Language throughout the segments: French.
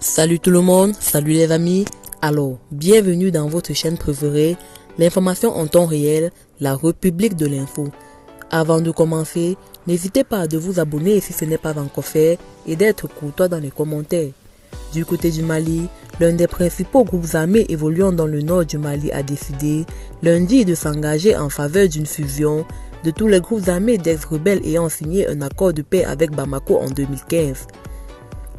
Salut tout le monde, salut les amis. Alors, bienvenue dans votre chaîne préférée, l'information en temps réel, la République de l'info. Avant de commencer, n'hésitez pas à vous abonner si ce n'est pas encore fait et d'être courtois dans les commentaires. Du côté du Mali, l'un des principaux groupes armés évoluant dans le nord du Mali a décidé lundi de s'engager en faveur d'une fusion de tous les groupes armés d'ex-rebelles ayant signé un accord de paix avec Bamako en 2015.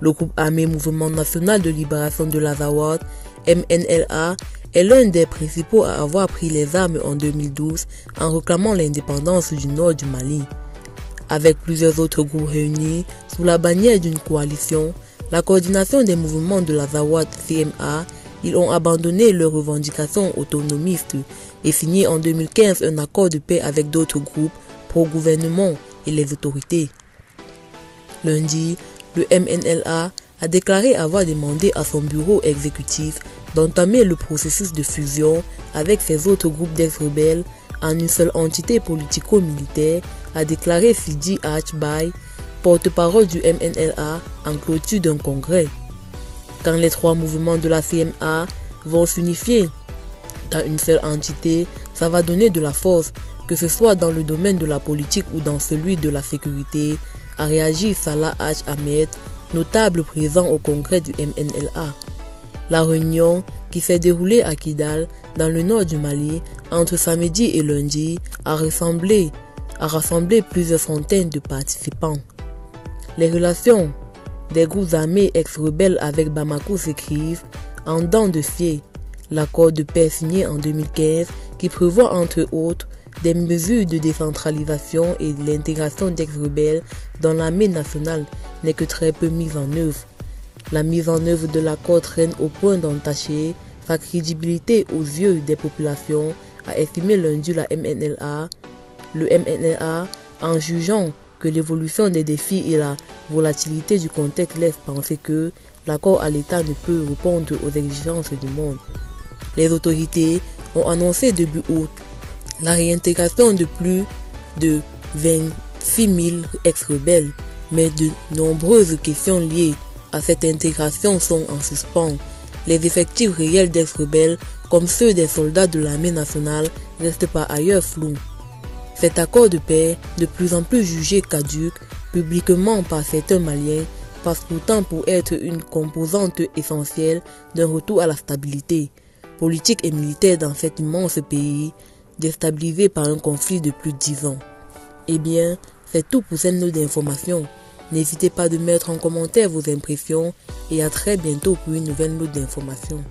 Le groupe armé Mouvement National de Libération de l'Azawad, MNLA, est l'un des principaux à avoir pris les armes en 2012 en réclamant l'indépendance du nord du Mali. Avec plusieurs autres groupes réunis sous la bannière d'une coalition, la coordination des mouvements de l'Azawad CMA, ils ont abandonné leurs revendications autonomistes et signé en 2015 un accord de paix avec d'autres groupes pro-gouvernement et les autorités. Lundi, le MNLA a déclaré avoir demandé à son bureau exécutif d'entamer le processus de fusion avec ses autres groupes d'ex-rebelles en une seule entité politico-militaire, a déclaré Sidi Achbay, porte-parole du MNLA, en clôture d'un congrès. Quand les trois mouvements de la CMA vont s'unifier dans une seule entité, ça va donner de la force, que ce soit dans le domaine de la politique ou dans celui de la sécurité, a réagi Salah H. Ahmed, notable présent au congrès du MNLA. La réunion, qui s'est déroulée à Kidal, dans le nord du Mali, entre samedi et lundi, a rassemblé plusieurs centaines de participants. Les relations des groupes armés ex-rebelles avec Bamako s'écrivent en dents de scie. L'accord de paix signé en 2015, qui prévoit entre autres des mesures de décentralisation et de l'intégration d'ex-rebelles dans l'armée nationale, n'est que très peu mise en œuvre. La mise en œuvre de l'accord traîne au point d'entacher sa crédibilité aux yeux des populations, a estimé lundi le MNLA, en jugeant que l'évolution des défis et la volatilité du contexte laissent penser que l'accord à l'État ne peut répondre aux exigences du monde. Les autorités ont annoncé début août la réintégration de plus de 26 000 ex-rebelles, mais de nombreuses questions liées à cette intégration sont en suspens. Les effectifs réels d'ex-rebelles, comme ceux des soldats de l'armée nationale, restent par ailleurs flous. Cet accord de paix, de plus en plus jugé caduc publiquement par certains Maliens, passe pourtant pour être une composante essentielle d'un retour à la stabilité politique et militaire dans cet immense pays, déstabilisé par un conflit de plus de 10 ans. Eh bien, c'est tout pour cette note d'information. N'hésitez pas de mettre en commentaire vos impressions et à très bientôt pour une nouvelle note d'information.